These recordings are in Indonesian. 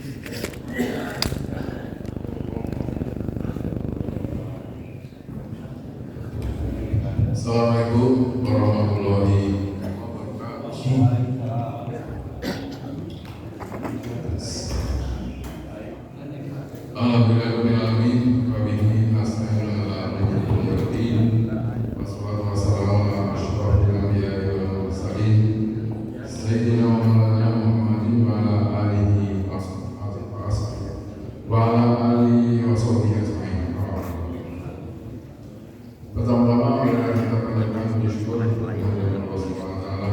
Assalamualaikum warahmatullahi wabarakatuh. Alhamdulillahirobbilalamin wa bihi nasta'inu ala umuril din wassalatu wassalamu ala asyrofil anbiya'i wal mursalin sayyidina wa maulana Muhammadin wa ala alihi wa sahbihi ajma'in. Pertama-tama kita panjatkan puji syukur kepada Allah Subhanahu wa taala.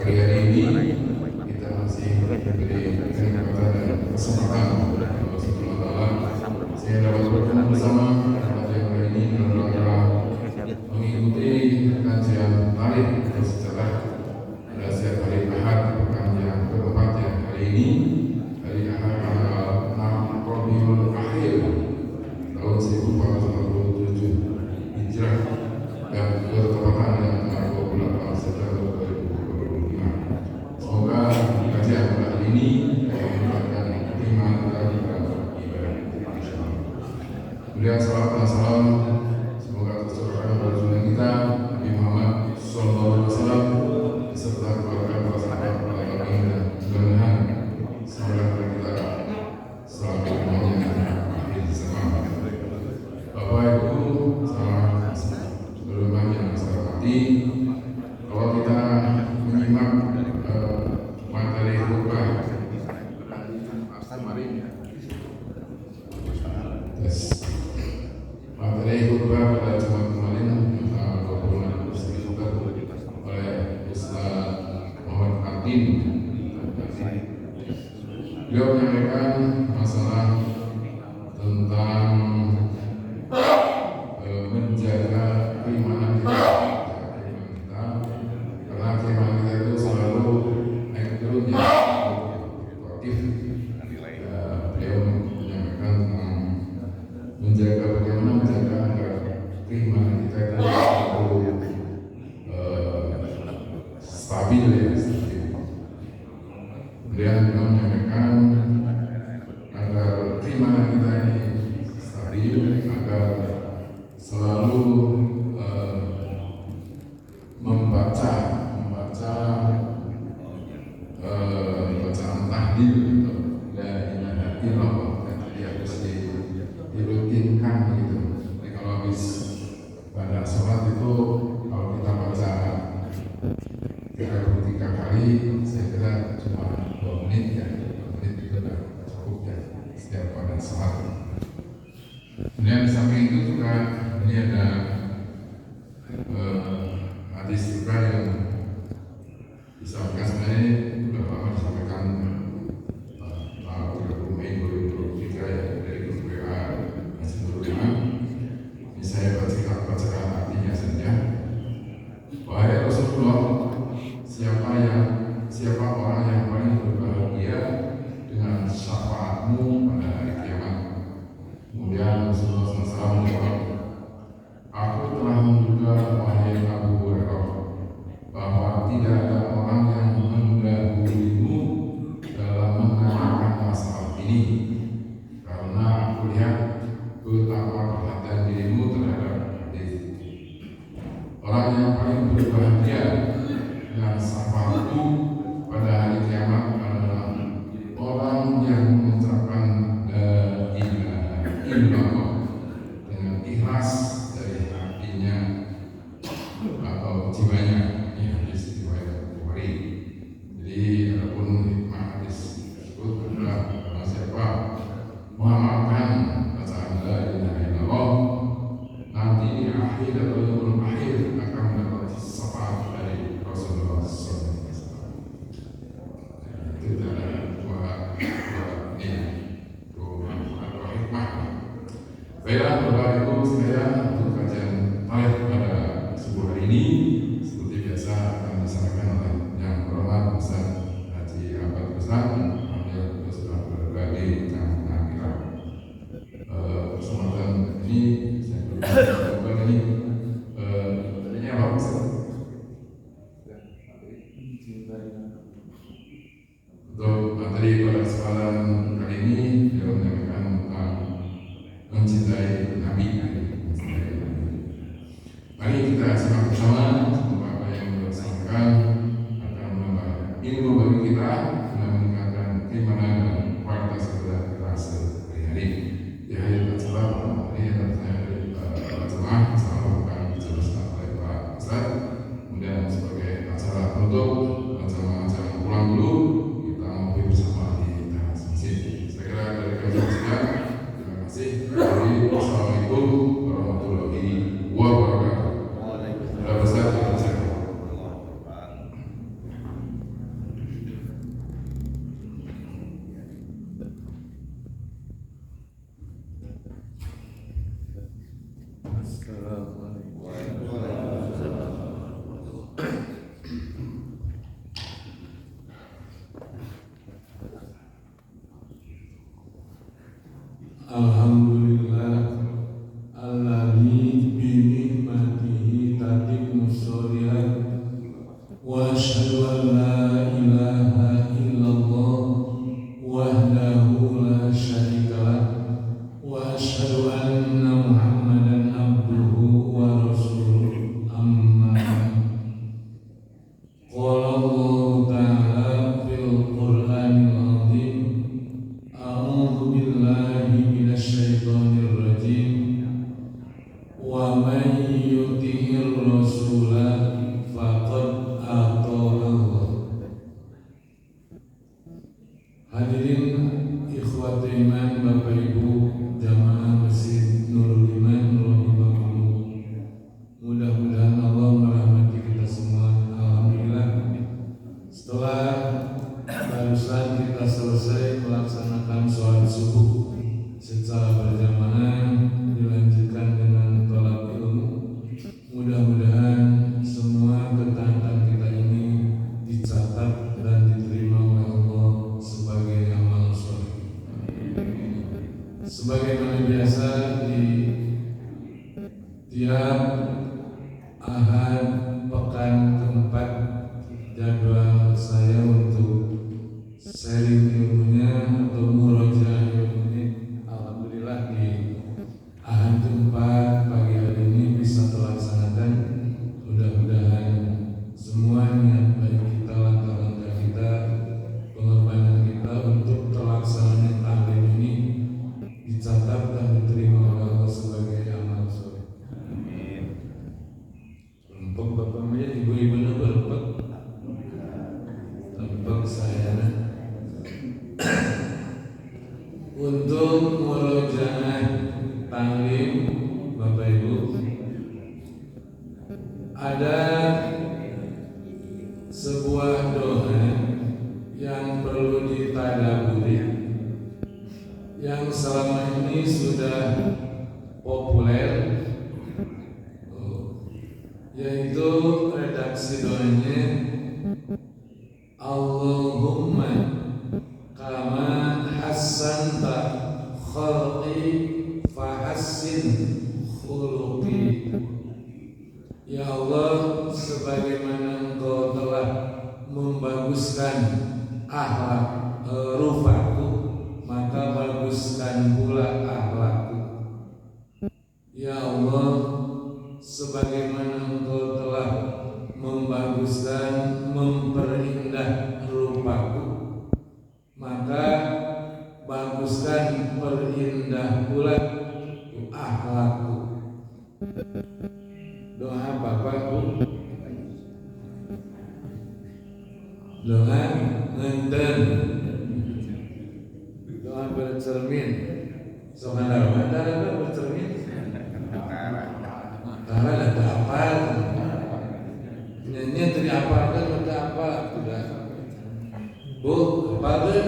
Pagi hari ini kita masih diberi kesempatan dan kesempatan oleh Allah Subhanahu wa taala sehingga dapat bertemu bersama pada hari ini dalam rangka mengikuti kajian tarikh atau sejarah pada setiap hari Ahad pekan yang keempat yang hari ini hari Ahad tanggal 6 Rabiul Akhir tahun 1447 Hijrah dan bertepatan dengan tanggal 28 September 2025. Semoga kajian kali ini mendapatkan keimanan kita dalam ibadah insyaallah. Kemudian salawat dan salam semoga tercurahkan kepada junjungan kita Nabi Muhammad sallallahu alaihi wasallam beserta keluarga para sahabat para nabi dan mudah-mudahan semoga kita selalu semuanya akhir zaman. Bapak Ibu sebelum yang saya hormati, kalau kita menyimak materi khutbah materi khutbah pada Jumat kemarin tanggal 26 September oleh Ustaz Muhammad Ardin, beliau menyampaikan masalah tentang menjaga keimanan kita, karena keimanan kita itu selalu naik turun ya, fluktuatif. Beliau menyampaikan tentang menjaga bagaimana menjaga agar keimanan kita itu selalu stabil ya. Kemudian beliau menyampaikan agar keimanan kita ini stabil, agar selalu membaca bacaan tahlil la ilaha illallah yang tadi harus dirutinkan begitu. Jadi kalau habis pada sholat itu kalau kita baca 33 kali, saya kira cuma 2 menit ya, 2 menit itu sudah cukup ya setiap pada sholat. Kemudian di samping itu juga ini ada hadis juga yang disampaikan, sebenarnya sudah lama disampaikan tanggal 30 Mei 2023 ya, dari grup WA Masjid Nurul Iman. Ini saya bacakan artinya saja. Wahai Rasulullah, siapa orang yang paling berbahagia dengan syafaatmu pada hari kiamat? Kemudian Rasulullah SAW menjawab, aku telah menduga wahai Abu Hurairah bahwa tidak ada orang yang mendahulumu dalam menanyakan masalah ini, karena aku lihat betapa perhatian dirimu terhadap hadis. Orang yang paling berbahagia dengan syafaatku pada hari kiamat adalah orang yang mengucapkan la ilaha illallah dengan ikhlas dari hatinya atau jiwanya. Ini hadis riwayat Bukhari. Jadi adapun hikmah hadis tersebut adalah karena siapa mengamalkan bacaan la ilaha illallah, nanti di akhir atau yaumul akhir akan mendapat syafaat dari Rasulullah SAW. Itu adalah dua hikmah. Baiklah Bapak Ibu sekalian, untuk kajian tarikh pada subuh hari ini seperti biasa akan disampaikan oleh yang terhormat Ustaz Haji Ahmad Ruslan. Beliau sudah berada di Tangerang. Kesempatan ini saya berbicara ini tadinya apa Ustaz? Untuk materi materi pada kesempatan kali ini beliau menyampaikan mencintai Nabi. Mari kita simak bersama, semoga apa yang beliau sampaikan akan menambah ilmu bagi kita dan meningkatkan keimanan dan kualitas kita sehari-hari. Di akhir acara materi yang saya dari jemaah bersama akan dijelaskan oleh Pak Ustaz. Kemudian sebagai acara penutup jemaah jangan pulang dulu, kita ngopi bersama di teras masjid. Saya kira dari kami sekian. Terima kasih. Wassalamualaikum warahmatullahi wabarakatuh. Alhamdulillah alladzi bi ni'matihi tatimmu sholihat wa asyhadu an la ilaha illallah wahdahu la syarikalah wa asyhadu anna Muhammadan abduhu wa rasuluh amma qala Allah ta'ala fil Qur'anil azim a'udzu billahi minasyaitonir rajim wa man yuti'ir rasula faqad ata'allah. Hadirin ikhwat iman, Bapak Ibu jamaah Masjid Nurul Iman rahimakumullah. Mudah-mudahan Allah merahmati kita semua. Alhamdulillah, setelah barusan kita selesai melaksanakan sholat subuh secara berjamaah, dilanjutkan dengan tolak ilmu. Mudah-mudahan semua ketaatan kita ini dicatat dan diterima oleh Allah sebagai amal soleh. Sebagaimana biasa di tiap Ahad pekan keempat, jadwal saya untuk sharing ilmunya atau murojaah ilmunya, alhamdulillah di Ahad keempat pagi hari ini bisa terlaksanakan. Mudah-mudahan semua niat baik kita, langkah-langkah kita, pengorbanan kita untuk terlaksananya taklim ini dicatat dan diterima oleh Allah sebagai amal soleh. Rempek bapaknya, ibu-ibunya berempek, rempek saya. Untuk murojaah taklim, Bapak Ibu, ada sebuah doa yang perlu ditadaburi, yang selama ini sudah populer, yaitu redaksi doanya Allahumma kama hassanta khalqi fahassin khuluqi. Ya Allah, sebagaimana Engkau telah membaguskan akhlak rupaku, maka baguskan pula akhlakku. Ya Allah, sebagaimana Engkau telah membaguskan, memperindah rupaku, maka baguskan, perindah pula akhlakku. Doa Bapak Bu, doa ngenten, doa bercermin. Soalnya ada bercermin. Karena ada apa? Nyanyi dari apa kan ada apa? Sudah. Bu, apa tuh?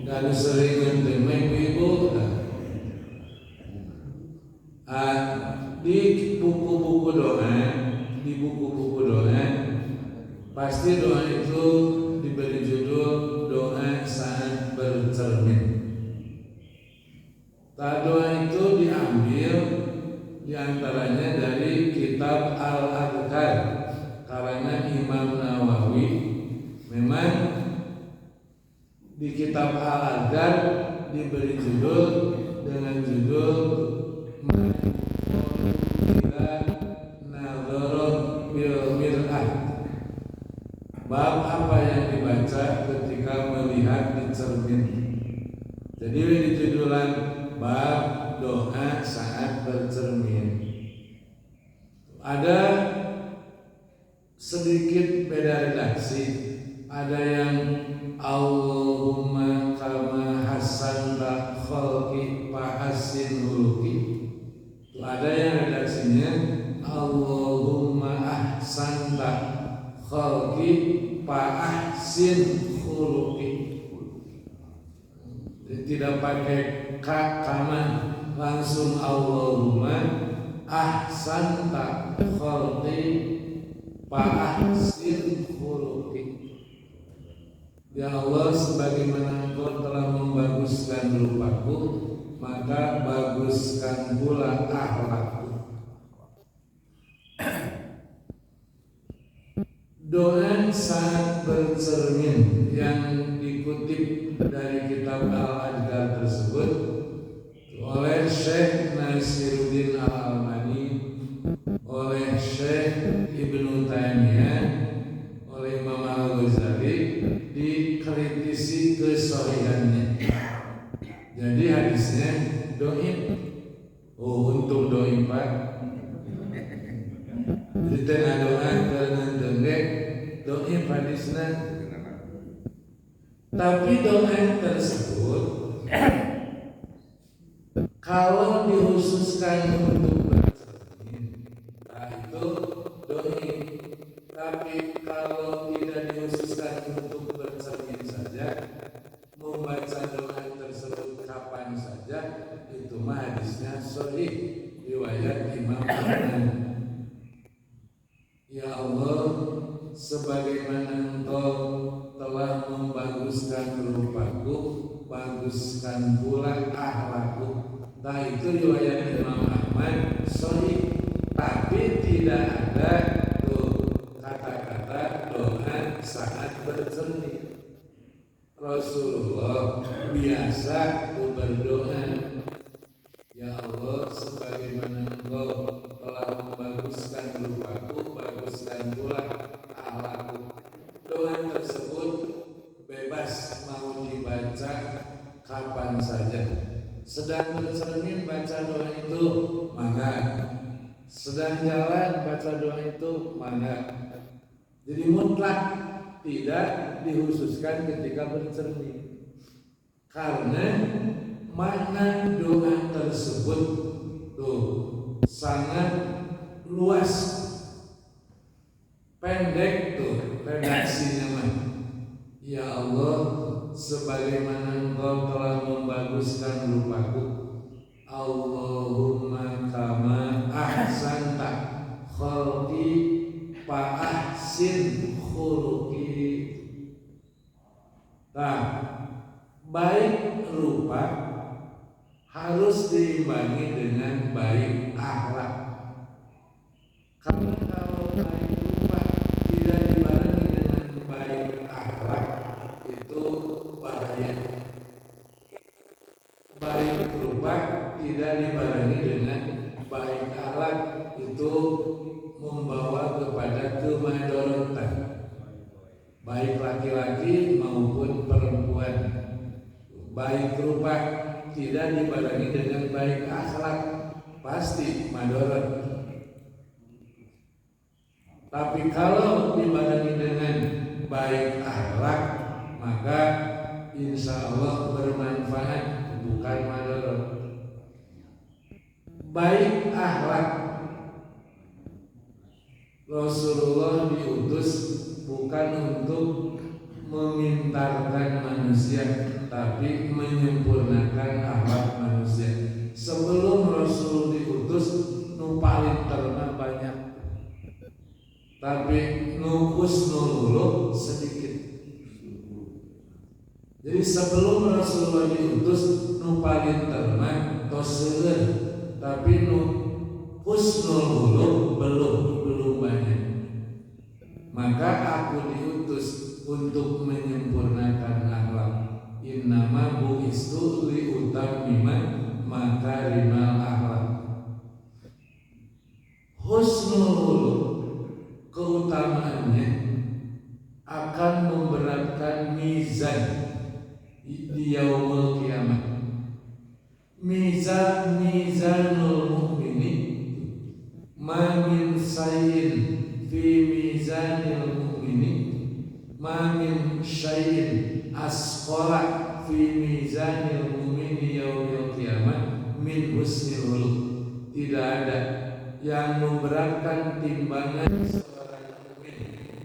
Kalau sering ngenten, ibu-ibu. Di buku-buku doa, pasti doa itu diberi judul doa saat bercermin. Doa itu diambil diantaranya dari kitab Al-Adhkar karangan Imam Nawawi. Memang di kitab Al-Adhan diberi judul dengan judul Nadharah bil Mir'ah. Bab apa yang dibaca ketika melihat di cermin. Jadi ini judulan bab doa saat bercermin. Ada sedikit beda redaksi. Ada yang Allahumma kama hasanta khalqi fa hassin huluki. Ada yang redaksinya Allahumma ahsanta khalqi fa ahsin khuluqi. Tidak pakai kama, langsung Allahumma ahsanta khalqi fa ahsin khuluqi. Ya Allah, sebagaimana Engkau telah membaguskan rupaku, maka baguskan pula akhlakku. Doa saat bercermin yang dikutip dari kitab Al-Adhan tersebut oleh Syekh Nasiruddin Al-Albani, oleh Syekh Ibnu Taimiyah, oleh Imam Al-Ghazali, dikritisi kesohihannya. Jadi hadisnya doib. Oh, untung doib Pak. Jadi tengah doa karena dengek doib hadisnya. Tapi doa tersebut kalau dihususkan untuk bercermin, nah itu doib. Tapi kalau tidak dihususkan untuk bercermin saja, membaca doa tersebut kapan saja, itu mah hadisnya sahih riwayat Imam Ahmad. Ya Allah, sebagaimana Engkau telah membaguskan rupaku, baguskan pula akhlakku. Nah itu riwayat Imam Ahmad sahih, tapi tidak ada kata-kata doa saat bercermin. Rasulullah biasa berdoa, ya Allah, sebagaimana Engkau telah membaguskan rupaku, baguskan pula akhlakku. Doa tersebut bebas mau dibaca kapan saja. Sedang bercermin baca doa itu, maka sedang jalan baca doa itu, maka jadi mutlak, tidak dikhususkan ketika bercermin. Karena makna doa tersebut tuh sangat luas, pendek tuh redaksinya mah. Ya Allah, sebagaimana Engkau telah membaguskan rupaku, Allahumma kama ahsanta khalqi fa ahsin khuluqi. Nah, baik rupa harus diimbangi dengan baik akhlak. Karena kalau baik rupa tidak dibarengi dengan baik akhlak, itu bahaya. Baik rupa tidak dibarengi dengan baik akhlak, itu membawa kepada kemadharatan, baik laki-laki maupun perempuan. Baik rupa tidak dibarengi dengan baik akhlak, pasti madharat. Tapi kalau dibarengi dengan baik akhlak, maka insya Allah bermanfaat, bukan madharat. Baik akhlak, Rasulullah diutus bukan untuk memintarkan manusia, tapi menyempurnakan akhlak manusia. Sebelum Rasul diutus, nu paling terma banyak, tapi nu husnul sedikit. Jadi sebelum Rasulullah diutus, nu paling terma tos seueur, tapi nu husnul belum banyak. Maka aku diutus untuk menyempurnakan akhlak. innama bu'istu li utammima makarimal akhlak. Husnul khuluq keutamaannya akan memberatkan mizan di yaumul kiamat. Mizanul mu'mini ma min sayyin fi mizanil mu'mini ma min syai'in asqala fi mizanil mu'mini yaumil kiamat min husnil khuluq. Tidak ada yang memberatkan timbangan seorang mukmin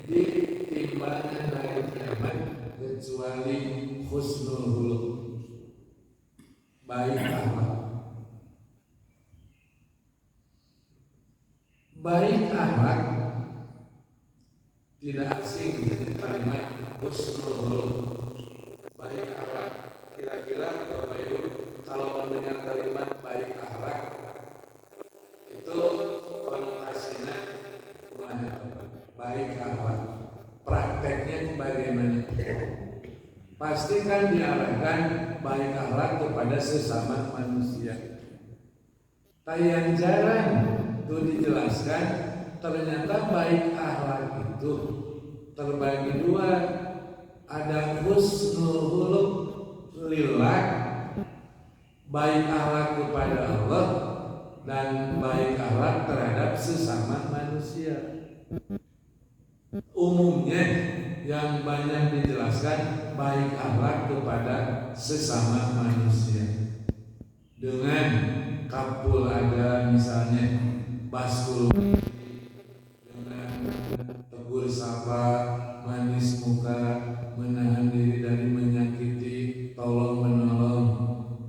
di timbangan hari kiamat kecuali husnul khuluq, baik akhlak. Baik akhlak tidak asing dengan kalimat husnul khuluq. Baik akhlak, kira-kira Bapak Ibu kalau mendengar kalimat baik akhlak itu konotasinya baik akhlak, prakteknya bagaimana? Pasti kan diarahkan baik akhlak kepada sesama manusia. Tapi yang jarang itu dijelaskan, ternyata baik akhlak itu terbagi dua. Ada husnul khuluq lillah, baik akhlak kepada Allah, dan baik akhlak terhadap sesama manusia. Umumnya yang banyak dijelaskan baik akhlak kepada sesama manusia dengan kapul ada misalnya baskul, dengan tegur sapa, manis muka, menahan diri dari menyakiti, tolong menolong.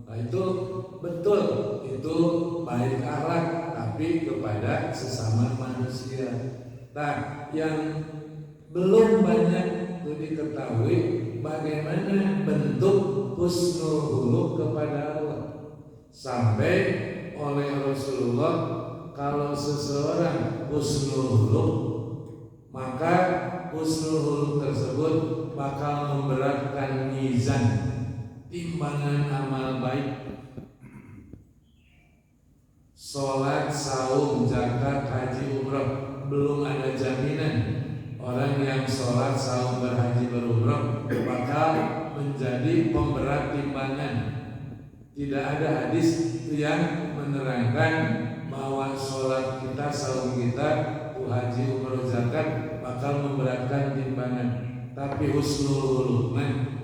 Nah, itu betul, itu baik akhlak tapi kepada sesama manusia. Nah, yang belum banyak itu diketahui bagaimana bentuk husnul khuluq kepada Allah. Sampai oleh Rasulullah, kalau seseorang husnul khuluq, maka husnul khuluq tersebut bakal memberatkan mizan, timbangan amal baik. Sholat, saum, zakat, haji, umrah, belum ada jaminan orang yang sholat, saum, berhaji, berumrah bakal menjadi pemberat timbangan. Tidak ada hadis yang menerangkan bahwa sholat kita, saum kita, haji, umrah, zakat bakal memberatkan timbangan. Tapi husnul khuluq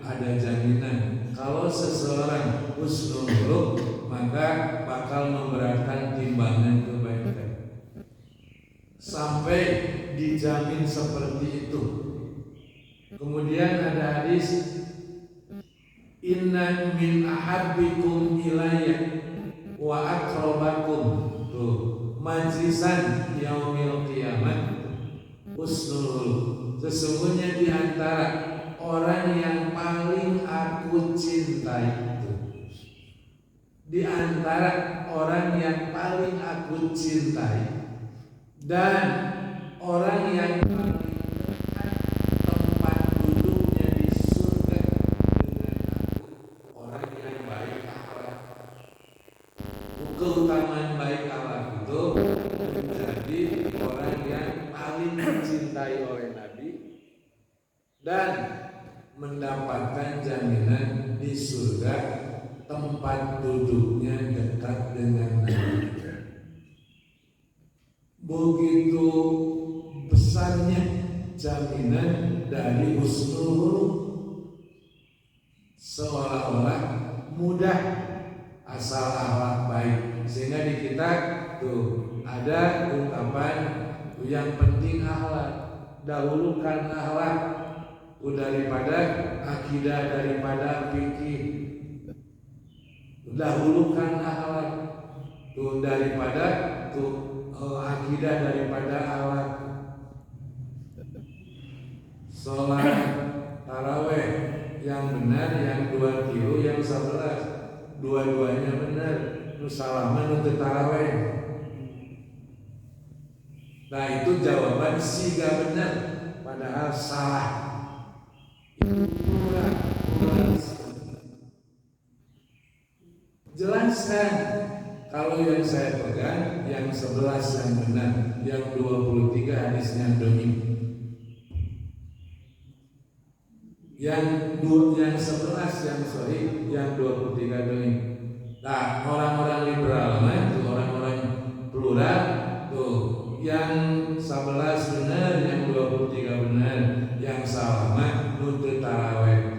ada jaminan. Kalau seseorang husnul khuluq, maka bakal memberatkan timbangan kebaikan. Sampai dijamin seperti itu. Kemudian ada hadis, inna min ahabbikum ilayya wa akrabakum tuh majlisan yaumil kiamat husnul khuluq. Sesungguhnya di antara orang yang paling aku cintai itu, di antara orang yang paling aku cintai dan orang yang paling dekat tempat duduknya di surga dengan aku, orang yang baik akhlak. Keutamaan baik akhlak itu menjadi orang yang paling dicintai oleh Nabi dan mendapatkan jaminan di surga tempat duduknya dekat dengan Nabi. Begitu besarnya jaminan dari husnul khuluq, seolah-olah mudah asal akhlak baik. Sehingga di kita tuh ada ungkapan yang penting akhlak, dahulukan akhlak daripada akidah, daripada fikih. Dahulukan akhlak tuh daripada akidah, daripada akhlak. Sholat taraweh yang benar, yang 2 kilo, yang 11, dua-duanya benar. Lu salaman untuk taraweh. Nah, itu jawaban siga benar, padahal salah. Itu kurang. jelaskan. Kalau yang saya pegang, yang 11 yang benar, yang 23 hadisnya dhaif. Yang 11 yang sahih, yang 23 dhaif. Nah, orang-orang liberal itu orang-orang plural tuh, yang 11 benar, yang 23 benar, yang salah nu teu taraweh.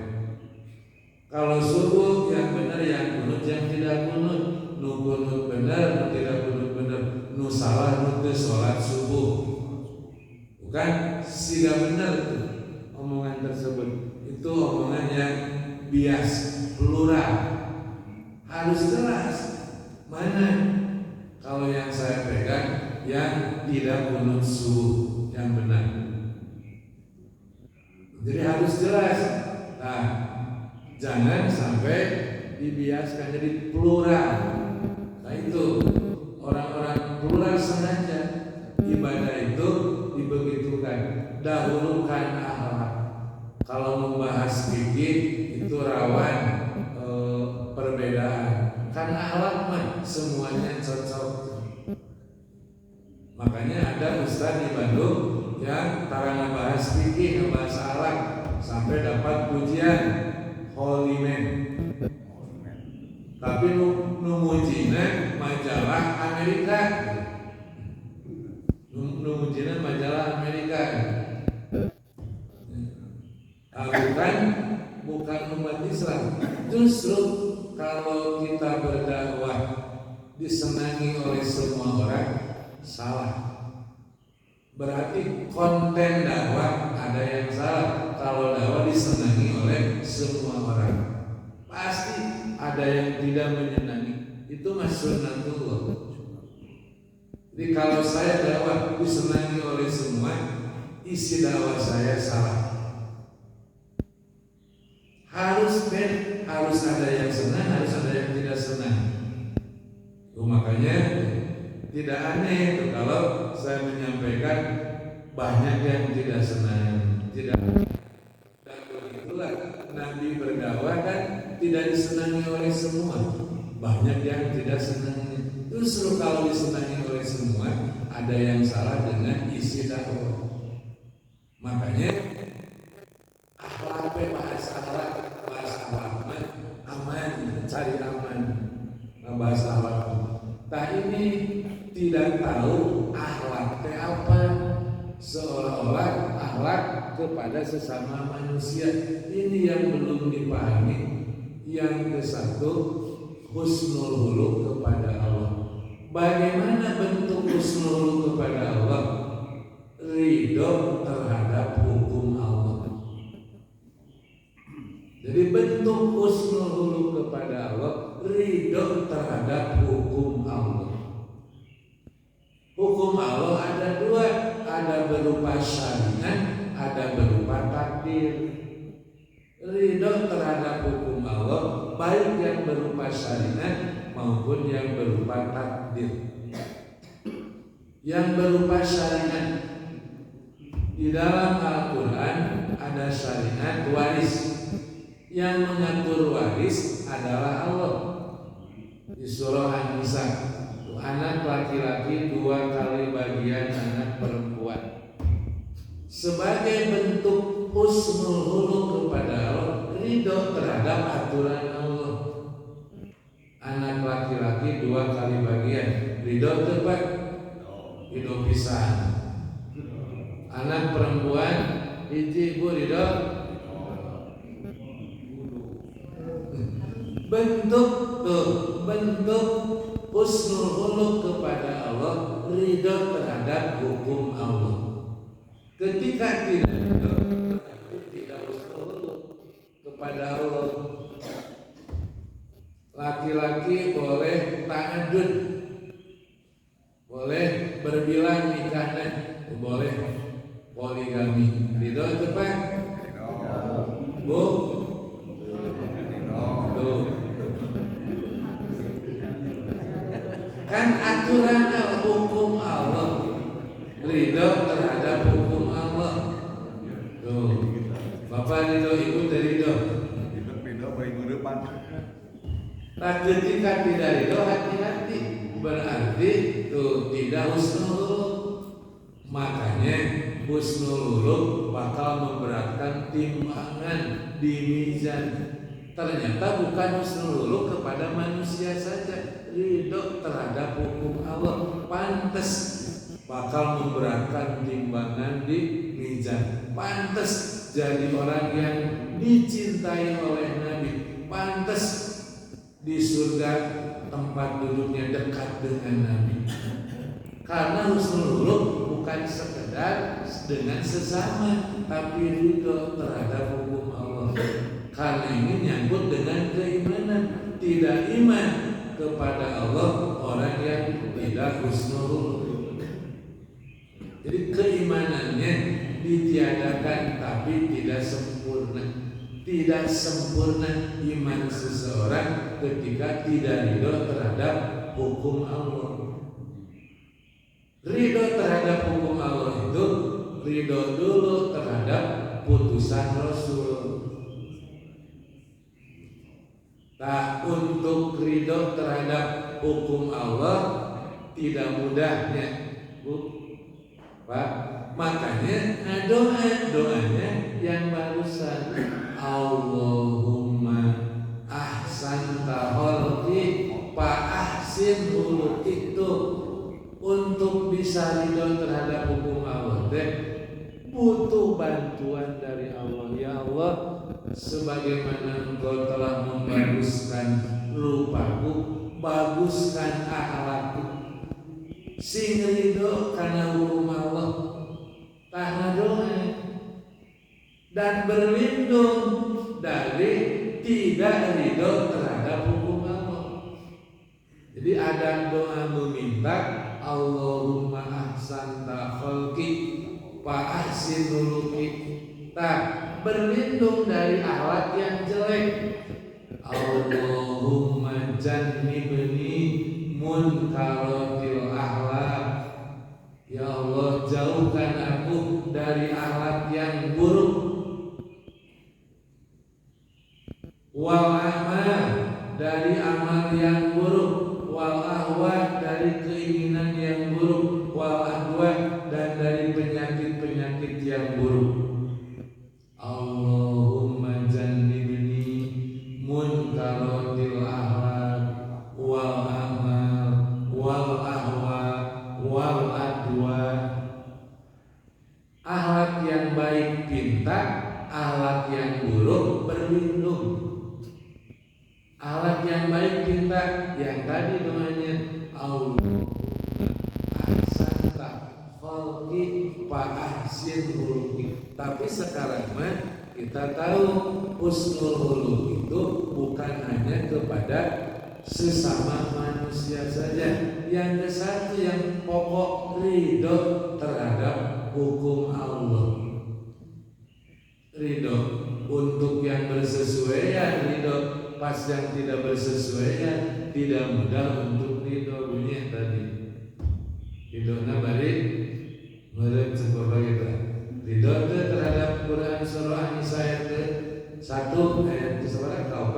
Kalau subuh yang benar, yang kunut, yang tidak kunut, nu kunut benar, nu tidak kunut benar, nu salah, nu teu salat subuh. Bukan siga benar itu omongan tersebut. Itu omongan yang bias, plural. Harus jelas mana. Kalau yang saya pegang, yang tidak kunut subuh yang benar. Jadi harus jelas. Nah, jangan sampai dibiaskan jadi plural. Nah itu orang-orang plural sengaja ibadah itu dibegitukan. Dahulukan akhlak. Kalau membahas fikih itu rawan perbedaan. Kan akhlak mah semuanya cocok. Makanya ada ustaz di Bandung yang tara ngebahas fikih, ngebahas akhlak sampai dapat pujian Holy Man. Tapi numujina majalah Amerika. Numujina majalah Amerika. Bukan umat Islam. Justru kalau kita berdakwah disenangi oleh semua orang, salah. Berarti konten dakwah ada yang salah. Kalau dakwah disenangi oleh semua orang, pasti ada yang tidak menyenangi. Itu sunnatullah. Jadi kalau saya dakwah disenangi oleh semua, isi dakwah saya salah. Harus ada yang senang, harus ada yang tidak senang. Makanya tidak aneh kalau saya menyampaikan banyak yang tidak senang, tidak. Dan begitulah Nabi berdakwah kan tidak disenangi oleh semua, banyak yang tidak senang. Justru kalau disenangi oleh semua, ada yang salah dengan isi dakwah. Makanya akhlak aman, cari aman, bahas akhlak. Nah ini tidak tahu akhlak teh apa, seolah-olah akhlak kepada sesama manusia. Ini yang belum dipahami. Yang ke-1, husnul huluk kepada Allah. Bagaimana bentuk husnul huluk kepada Allah? Ridho terhadap hukum Allah. Jadi bentuk husnul huluk kepada Allah, ridho terhadap hukum Allah. Hukum Allah ada dua, ada berupa syariat, ada berupa takdir. Ridho terhadap hukum Allah, baik yang berupa syariat maupun yang berupa takdir. Yang berupa syariat, di dalam Al-Quran ada syariat waris. Yang mengatur waris adalah Allah. Di surah An-Nisa, anak laki-laki 2 kali bagian anak perempuan. Sebagai bentuk husnul huluk kepada Allah, ridho terhadap aturan Allah. Anak laki-laki 2 kali bagian, ridho tepat, ridho pisan. Anak perempuan, ibu ridho. Bentuk husnul huluk kepada Allah, ridho terhadap hukum Allah. Ketika tidak husnul huluk kepada Allah, laki-laki boleh ta'addud, boleh berbilang nikahnya, boleh poligami. Ridho tepat? Bu? Kan aturan hukum Allah, ridho terhadap hukum Allah. Tuh, Bapak ridho, Ibu ridho. Ridho apa Ibu depan? Nah ketika tidak ridho hati-hati, berarti tuh tidak husnul. Makanya husnul bakal memberatkan timbangan di mizan. Ternyata bukan husnul kepada manusia saja, ridho terhadap hukum Allah pantas bakal memberatkan timbangan di mizan. Pantas jadi orang yang dicintai oleh Nabi. Pantas di surga tempat duduknya dekat dengan Nabi. Karena husnul bukan sekedar dengan sesama, tapi ridho terhadap hukum Allah. Karena ini nyangkut dengan keimanan. Tidak iman kepada Allah orang yang tidak husnul. Jadi keimanannya ditiadakan tapi tidak sempurna. Tidak sempurna iman seseorang ketika tidak ridho terhadap hukum Allah. Ridho terhadap hukum Allah itu ridho dulu terhadap putusan Rasul. Nah, untuk ridho terhadap hukum Allah tidak mudahnya, Bu. Pak, makanya doanya yang barusan, Allahumma ahsanta khalqi fa ahsin khuluqi. Itu untuk bisa ridho terhadap hukum Allah butuh bantuan dari Allah. Ya Allah, sebagaimana Engkau telah membaguskan rupaku, baguskan akhlakku. Sing ridho karena hukum Allah, karena doa, dan berlindung dari tidak ridho terhadap hukum Allah. Jadi ada doa meminta, Allahumma ahsanta khalqi fa ahsin khuluqi. Berlindung dari akhlak yang jelek. Allahumma jannibni munkaratil akhlak. Ya Allah, jauhkan aku dari akhlak yang buruk. Wal amal, dari amal yang buruk. Wal ahwa, dari keinginan yang buruk. Wal adwa, dan dari penyakit-penyakit yang buruk. Allahumma jannibni munkaratil akhlak wal amal wal ahwa wal adwa. Akhlak yang baik pinta, akhlak yang buruk berlindung. Akhlak yang baik pinta, yang tadi doanya Allah ahsanta khalqi fa ahsin khuluqi. Tapi sekarang mah kita tahu husnul khuluq itu bukan hanya kepada sesama manusia saja. Yang ke satu yang pokok, ridho terhadap hukum Allah. Ridho untuk yang bersesuaian, ridho pas yang tidak bersesuaian, tidak mudah untuk ridho. Bunyi tadi ridhona bari merek sebuah kita. Ridho terhadap Quran surah An-Nisa ayat ke-1 ayat ke-4.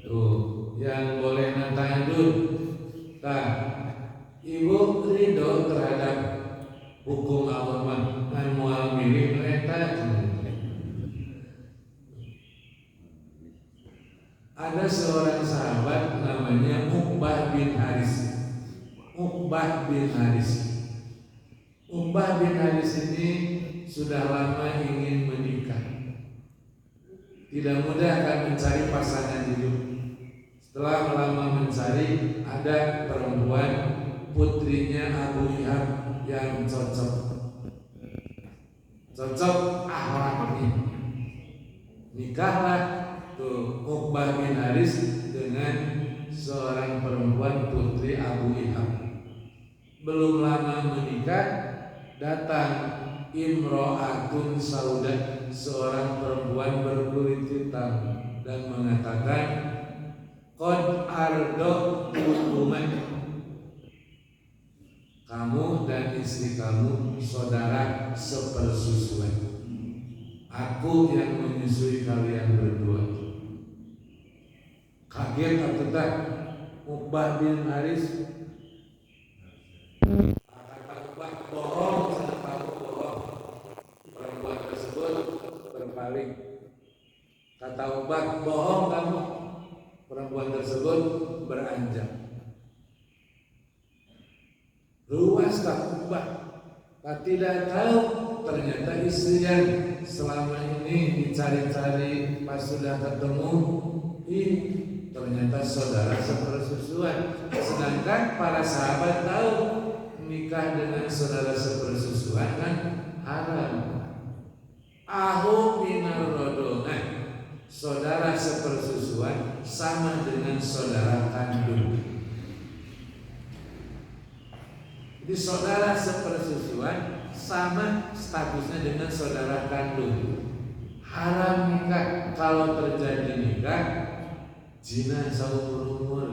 Tuh, yang boleh nantang dulu. Nah, ibu ridho terhadap hukum Allah ngan moal milih eta. Ada seorang sahabat namanya Uqbah bin Haris. Uqbah bin Haris. Uqbah bin Haris ini sudah lama ingin menikah. Tidak mudah akan mencari pasangan hidup. Setelah lama mencari, ada perempuan putrinya Abu Ihab yang cocok akhlaknya. Nikahlah tuh Uqbah bin Haris dengan seorang perempuan putri Abu Ihab. Belum lama menikah, datang Imro'atun Sauda, seorang perempuan berkulit hitam, dan mengatakan, Qad ardo'tukuman, kamu dan istri kamu saudara sepersusuan. Aku yang menyusui kalian berdua. kaget atau tak Uqbah bin Haris kata Uqbah bohong, sana kamu bohong. Perempuan tersebut berpaling. Kata Uqbah bohong kamu. Perempuan tersebut beranjak. Luas tak Uqbah, tidak tahu ternyata istri yang selama ini dicari-cari pas sudah ketemu, ternyata saudara sepersusuan. Sedangkan para sahabat tahu nikah dengan saudara sepersusuan kan haram. Ahu minar rodongan, saudara sepersusuan sama dengan saudara kandung. Jadi saudara sepersusuan sama statusnya dengan saudara kandung. Haram nikah. Kalau terjadi nikah zina seumur umur.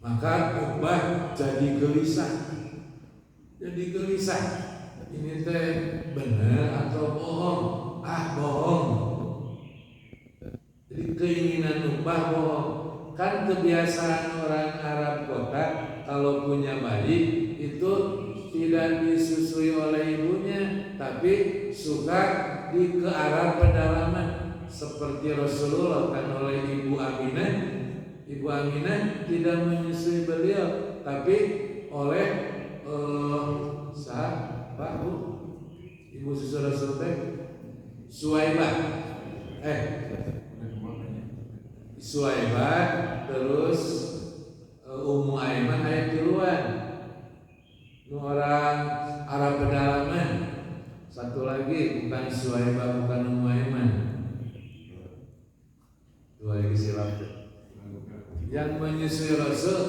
Maka Uqbah jadi gelisah. Ini teh benar atau bohong? Bohong. Jadi keinginan Uqbah bohong. Kan kebiasaan orang Arab kota kalau punya bayi itu tidak disusui oleh ibunya, tapi suka di ke arah pedalaman seperti Rasulullah kan oleh Ibu Aminah. Ibu Aminah tidak menyusui beliau, tapi oleh siapa Bu? Ibu susu Rasul teh Suwaibah. Suwaibah terus Ummu Aiman ayat tiluan. Orang Arab pedalaman. Satu lagi bukan Suwaibah, bukan Ummu Aiman. Dua lagi silap. Yang menyusui Rasul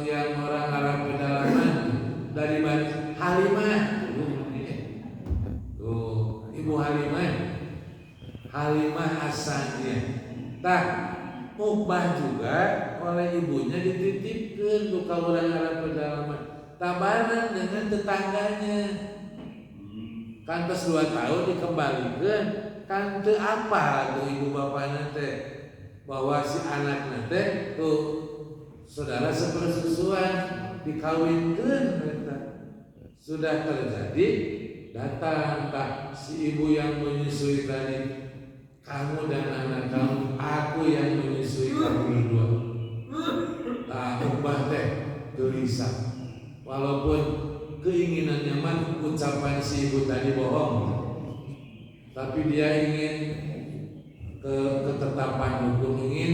yang orang Arab pedalaman dari Halimah. Tuh, Ibu Halimah Hasaniyah. Tak Uqbah juga oleh ibunya dititipkan untuk orang Arab pedalaman. Tabanan dengan tetangganya. Kan pas 2 tahun dikembalikan, kan teu apa tuh ibu bapaknya teh bahwa si anak teh tuh saudara sepersusuan dikawinkan. Sudah terjadi, datang si ibu yang menyusui tadi, kamu dan anak kamu, aku yang menyusui kamu berdua. Uqbah teh gelisah. Walaupun keinginannya mah ucapan si ibu tadi bohong, tapi dia ingin ketetapan hukum, ingin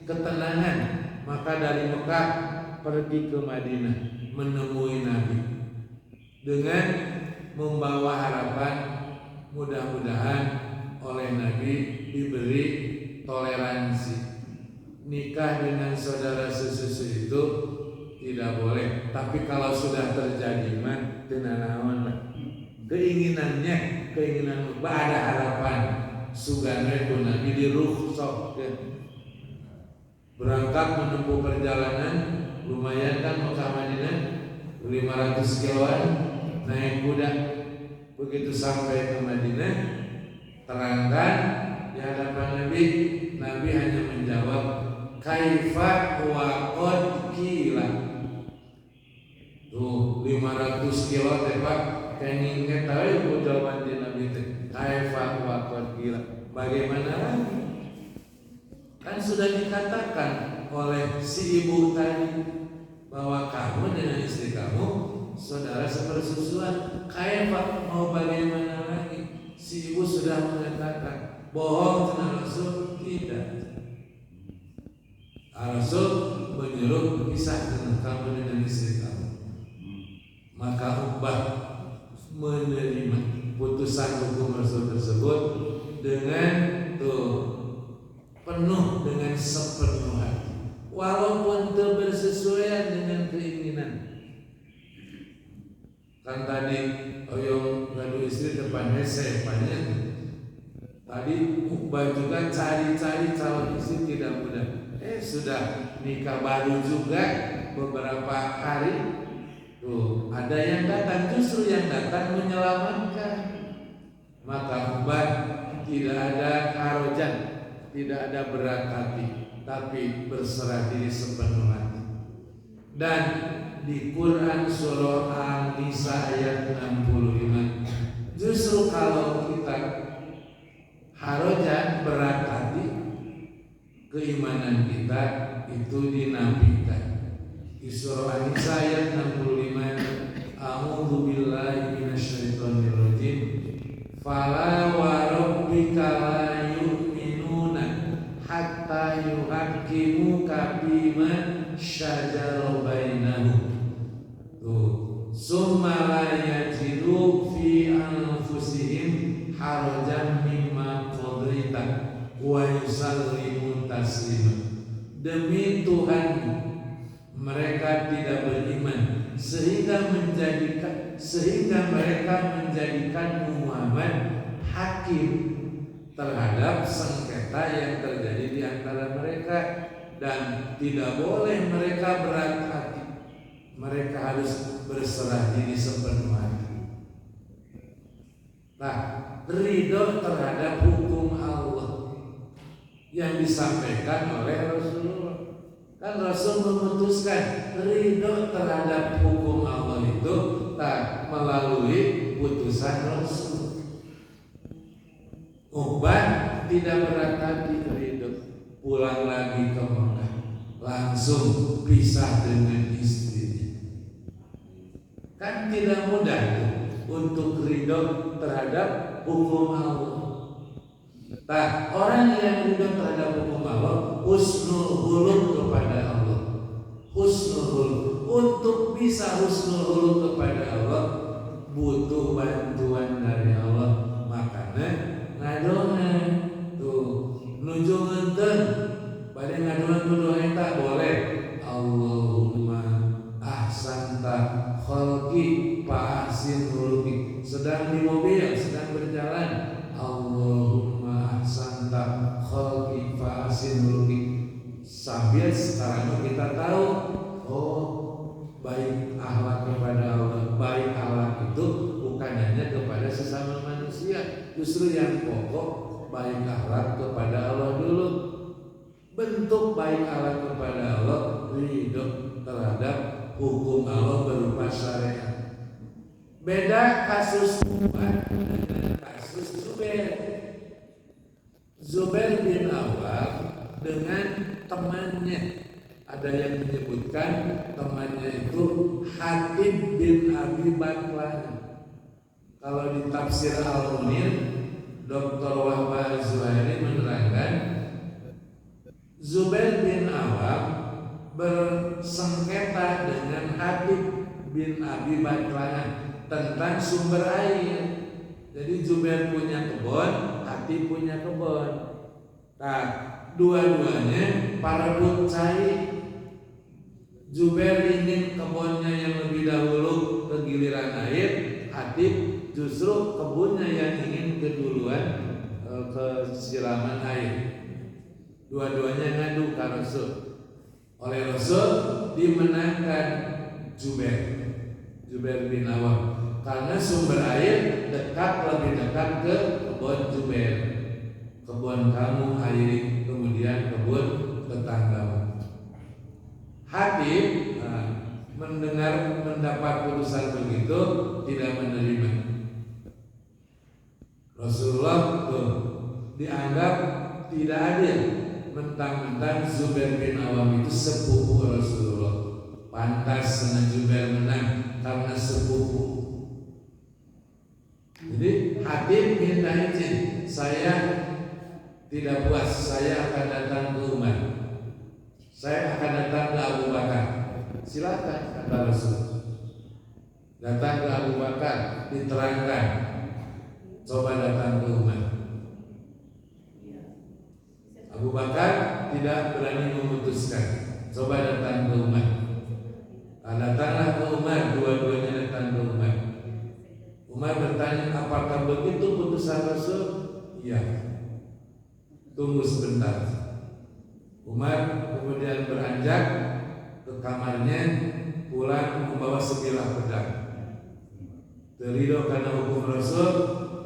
ketenangan. Maka dari Mekah pergi ke Madinah menemui Nabi dengan membawa harapan mudah-mudahan oleh Nabi diberi toleransi. Nikah dengan saudara sesusu itu tidak boleh, tapi kalau sudah terjadi mah tenanawan lah. Keinginan Uqbah ada harapan sugana itu Nabi dirukhsah berangkat menempuh perjalanan lumayan kan Mekah Madinah 500 kiloan naik kuda. Begitu sampai ke Madinah terangkan di hadapan Nabi, Nabi hanya menjawab kaifa wa qad qila. Tuh 500 kilo teh Pak, kenging tahu jawaban di Nabi teh kaifa wa qad qila. Bagaimana lagi? Kan sudah dikatakan oleh si ibu tadi bahwa kamu dengan istri kamu saudara sepersusuan. Kaifa mau bagaimana lagi? Si ibu sudah mengatakan bohong dengan Rasul tidak. Rasul menyuruh pisah dengan kamu dengan istri kamu. Maka Uqbah menerima putusan hukum Rasul tersebut dengan penuh dengan sepenuh hati, walaupun bersesuaian dengan keinginan. Kan tadi oyong ngadu istri depannya sepanya. Tadi Uqbah juga cari-cari calon istri tidak mudah. Sudah nikah baru juga beberapa hari. Tuh, ada yang datang, justru yang datang menyelamatkan. Maka Uqbah tidak ada karojan, tidak ada berat hati, tapi berserah diri sepenuh hati. Dan di Quran surah An-Nisa ayat 65, justru kalau kita harojan berat hati, keimanan kita itu dinafikan. Di surah An-Nisa ayat 65, a'udzu billahi minasyaitonir rajim, fala wa rabbika la yu'minuna hatta yuhaqqimuka bima syajara bainahum. Summa la yajidu fi anfusihim harajan mimma qadaita wa yusallimu taslima. Demi Tuhan, mereka tidak beriman sehingga mereka menjadikan Muhammad hakim terhadap sengketa yang terjadi di antara mereka, dan tidak boleh mereka berat hati. Mereka harus berserah diri sepenuh hati. Nah, ridho terhadap hukum Allah yang disampaikan oleh Rasulullah. Kan Rasul memutuskan ridho terhadap hukum Allah itu melalui putusan Rasul. Uqbah tidak berat hati, ridho, pulang lagi ke Mekah, langsung pisah dengan istrinya. Kan tidak mudah untuk ridho terhadap hukum Allah. Nah, orang yang ridho terhadap hukum Allah, husnul huluk kepada Allah. Husnul huluk. Untuk bisa husnul huluk kepada Allah, butuh bantuan dari Allah. Makanya ngadoa tuh nuju ngenten, pada ngadoa doa eta boleh. Allahumma ahsanta khalqi fa ahsin khuluqi. Sedang di mobil, sedang berjalan, Allahumma ahsanta khalqi fa ahsin khuluqi. Sambil sekarang kita tahu, oh, baik akhlak kepada Allah. Baik akhlak itu bukan hanya kepada sesama manusia, justru yang pokok baik akhlak kepada Allah dulu. Bentuk baik akhlak kepada Allah, ridho terhadap hukum Allah berupa syariat. Beda kasus Umar dengan kasus Zubair. Zubair bin Awwam dengan temannya, ada yang menyebutkan temannya itu Hatib bin Abi Baklan. Kalau di tafsir Al-Munir, Dr. Wahbah Az-Zuhairi menerangkan Zubair bin Awwam bersengketa dengan Hatib bin Abi Baklan tentang sumber air. Jadi Zubair punya kebun, Hatib punya kebun. Nah, dua-duanya parebut cai. Zubair ingin kebunnya yang lebih dahulu ke giliran air, Hatib justru kebunnya yang ingin keduluan ke siraman air. Dua-duanya ngadu ke Rasul. Oleh Rasul dimenangkan Zubair bin Awwam, karena sumber air lebih dekat ke kebun Zubair. Kebun kamu airi, kemudian kebun tetanggamu. Hatib mendapat putusan begitu, tidak menerima. Rasulullah dianggap tidak adil, mentang-mentang Zubair bin Awwam itu sepupu Rasulullah. Pantas dengan Zubair menang karena sepupu. Jadi Hatib minta izin, saya tidak puas, saya akan datang ke Umar, saya akan datang ke Abu Bakar. Silakan, kata Rasul. Datang ke Abu Bakar, diterangkan. Coba datang ke Umar. Abu Bakar tidak berani memutuskan. Coba datang ke Umar. Datanglah ke Umar, dua-duanya datang ke Umar. Umar bertanya, apakah begitu putusan Rasul? Iya. Tunggu sebentar. Umar kemudian beranjak ke kamarnya, pulang membawa sebilah pedang. Terido karena hukum Rasul,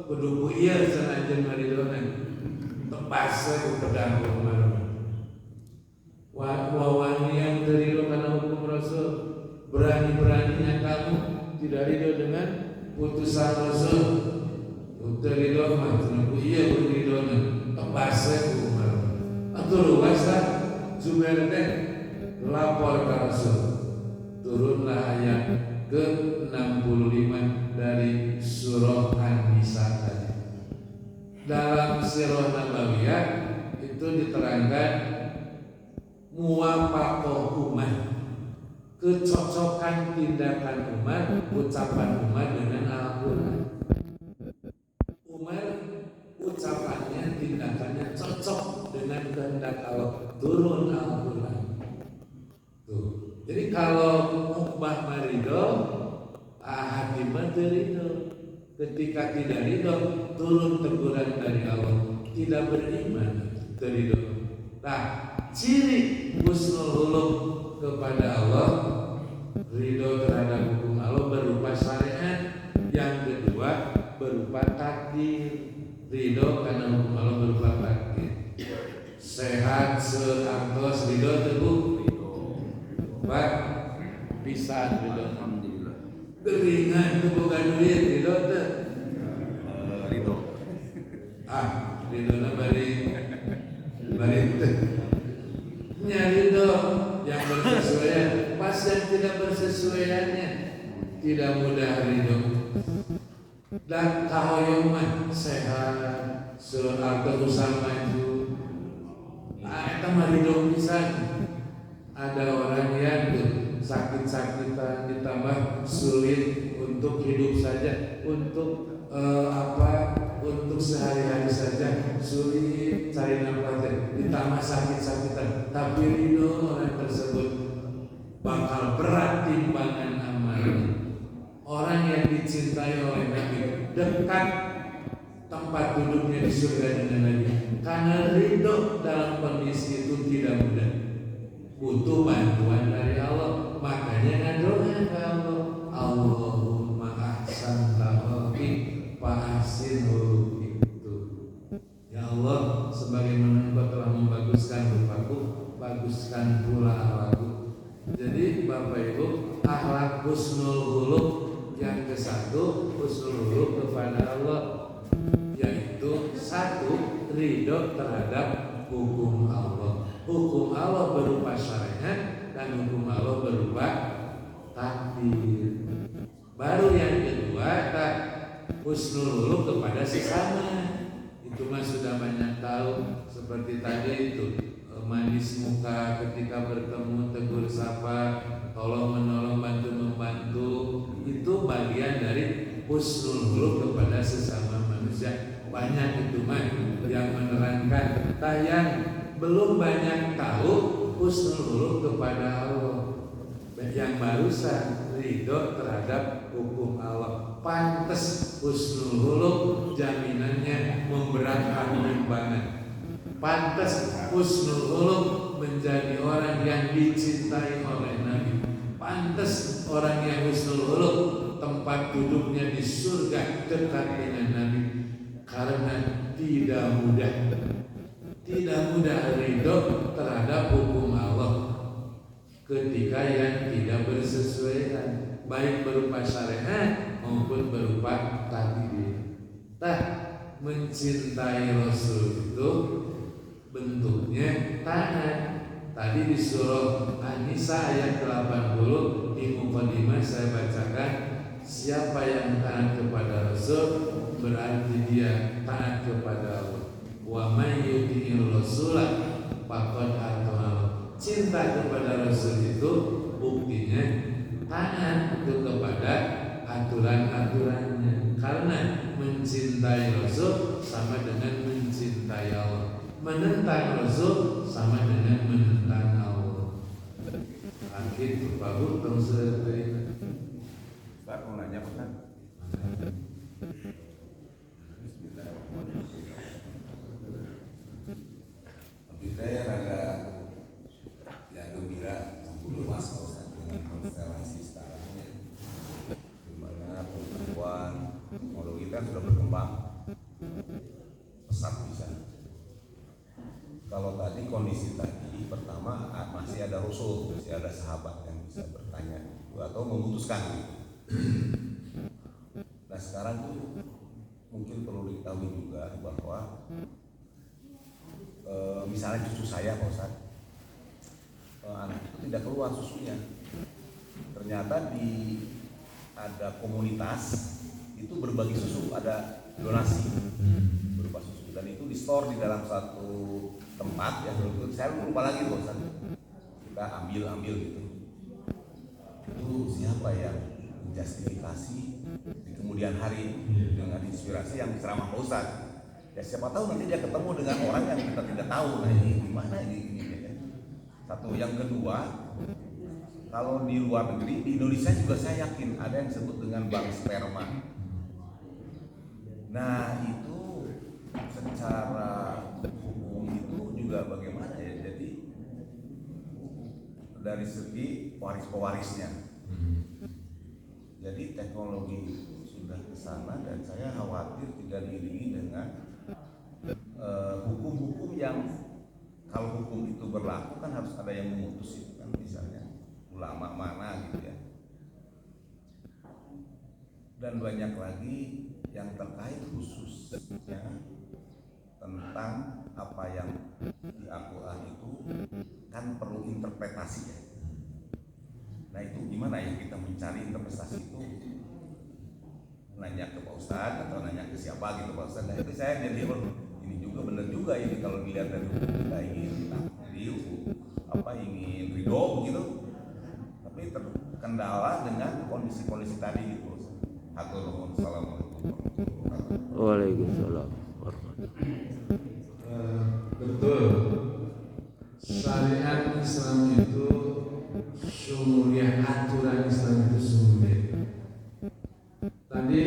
kudu iya sanajan maridonan. tepasnya pedang kemarin. Wawani yang terido karena hukum Rasul, berani-beraninya kamu tidak ridho dengan putusan Rasul. Terido mah tentu iya beridona tepasnya kemarin. Atau luaslah Zubair teh lapor ke Rasul. Turunlah ayat ke-65 dari surah An-Nisa tadi. Dalam sirah Nabawiyah itu diterangkan muwafaqah umat, kecocokan tindakan umat, ucapan umat dengan Al-Quran. Umar ucapannya, tindakannya cocok dengan kehendak Allah, turun Al-Quran. Tuh. Jadi kalau Uqbah marido, Hakim terido. Ketika tidak ridho, turun teguran dari Allah. Tidak beriman, terido. Nah, ciri husnul khuluq kepada Allah, ridho terhadap hukum Allah berupa syariat. Yang kedua berupa takdir, ridho karena hukum Allah berupa takdir. Sehat seartos ridho teguh, Pak bisa ridho. Alhamdulillah. Keringan itu bukan duit ridho teh. Ridho. Ridho na bari teh. Ridho yang bersesuaian, pas yang tidak bersesuaiannya tidak mudah ridho. Dan kahoyong sehat, seartos usaha maju. Eta mah ridho pisan. Ada orang yang sakit-sakitan ditambah sulit untuk hidup saja, untuk untuk sehari-hari saja sulit cari nafas, ditambah sakit-sakitan, tapi ridho orang tersebut bakal berat timbangan amalnya. Orang yang dicintai oleh Nabi dekat tempat duduknya di surga dengan Nabi, karena ridho dalam kondisi itu tidak mudah, butuh bantuan dari Allah. Makanya ngadoa ke Allah, Allahumma ahsanta khalqi fa ahsin khuluqi. Ya Allah, sebagaimana Engkau telah membaguskan rupaku, baguskan pula akhlakku. Jadi Bapak Ibu, akhlak husnul khuluq yang ke-1, husnul khuluq kepada Allah, yaitu 1, ridho terhadap hukum Allah. Hukum Allah berupa syariat dan hukum Allah berupa takdir. Baru yang kedua, husnul khuluq kepada sesama. Itu mah sudah banyak tahu, seperti tadi itu manis muka ketika bertemu, tegur sapa, tolong menolong, bantu membantu. Itu bagian dari husnul khuluq kepada sesama manusia. Banyak itu mah yang menerangkan. Yang belum banyak tahu husnul khuluq kepada Allah. Yang barusan ridho terhadap hukum Allah. Pantes husnul khuluq jaminannya memberatkan timbangan. Pantes husnul khuluq menjadi orang yang dicintai oleh Nabi. Pantes orang yang husnul khuluq tempat duduknya di surga dekat dengan Nabi. Karena tidak mudah ridho terhadap hukum Allah ketika yang tidak bersesuaian, baik berupa syariat maupun berupa takdir. Mencintai Rasul itu bentuknya taat. Tadi di surah An-Nisa ayat 80 di mukadimah saya bacakan, siapa yang taat kepada Rasul berarti dia taat kepada Allah. Wa may yuti'ir rasulah faqad ata'a. Cinta kepada Rasul itu buktinya taat itu kepada aturan-aturannya. Karena mencintai Rasul sama dengan mencintai Allah. Menentang Rasul sama dengan menentang Allah. Akhir bagus terus Pak mau nanya Pak? Tapi saya rada ya gembira dulu mas dengan konstelasi sekarang, di mana pengetahuan teknologi kan sudah berkembang pesat bisa. Kalau tadi kondisi tadi pertama masih ada rasul, masih ada sahabat yang bisa bertanya atau memutuskan gitu. Nah sekarang tuh mungkin perlu diketahui juga bahwa misalnya cucu saya Pak Ustadz, anak itu tidak keluar susunya. Ternyata ada komunitas itu berbagi susu, ada donasi berupa susu, dan itu di store di dalam satu tempat ya. Saya lupa lagi Pak Ustadz, kita ambil gitu. Itu siapa yang menjustifikasi di kemudian hari dengan inspirasi yang ceramah Pak Ustadz? Ya siapa tahu nanti dia ketemu dengan orang yang kita tidak tahu. Nah ini gimana ini ya. Satu, yang kedua, kalau di luar negeri, di Indonesia juga saya yakin ada yang disebut dengan bank sperma. Nah itu secara hukum itu juga bagaimana ya? Jadi dari segi waris-pewarisnya. Jadi teknologi sudah ke sana dan saya khawatir tidak diiringi dengan hukum-hukum yang kalau hukum itu berlaku kan harus ada yang memutus itu kan, misalnya ulama mana gitu ya. Dan banyak lagi yang terkait khususnya tentang apa yang di Al-Quran itu kan perlu interpretasi ya. Nah itu gimana ya kita mencari interpretasi itu, nanya ke Pak Ustadz atau nanya ke siapa gitu Pak Ustadz. Nah itu saya jadi ini juga benar juga ini kalau dilihat dari hukum kita ingin ingin ridho begitu, tapi terkendala dengan kondisi-kondisi tadi gitu. Assalamualaikum warahmatullahi wabarakatuh. Waalaikumsalam. Betul. Syariat Islam itu sumuriah, aturan Islam itu sumuriah. Tadi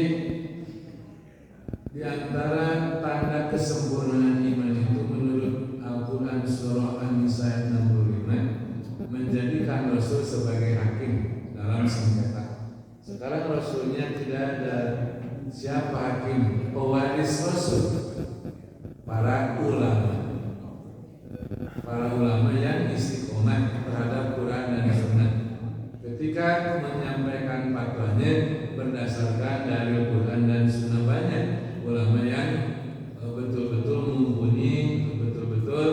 di antara tanda kesempurnaan iman itu menurut Al-Quran surah An-Nisa ayat 65 menjadikan Rasul sebagai hakim dalam sengketa. Sekarang Rasulnya tidak ada. Siapa hakim? Pewaris Rasul, para ulama. Para ulama yang istiqomah terhadap Quran dan Sunnah. Ketika menyampaikan fatwanya berdasarkan dari Quran dan Sunnah, banyak ulama yang betul-betul mumpuni, betul-betul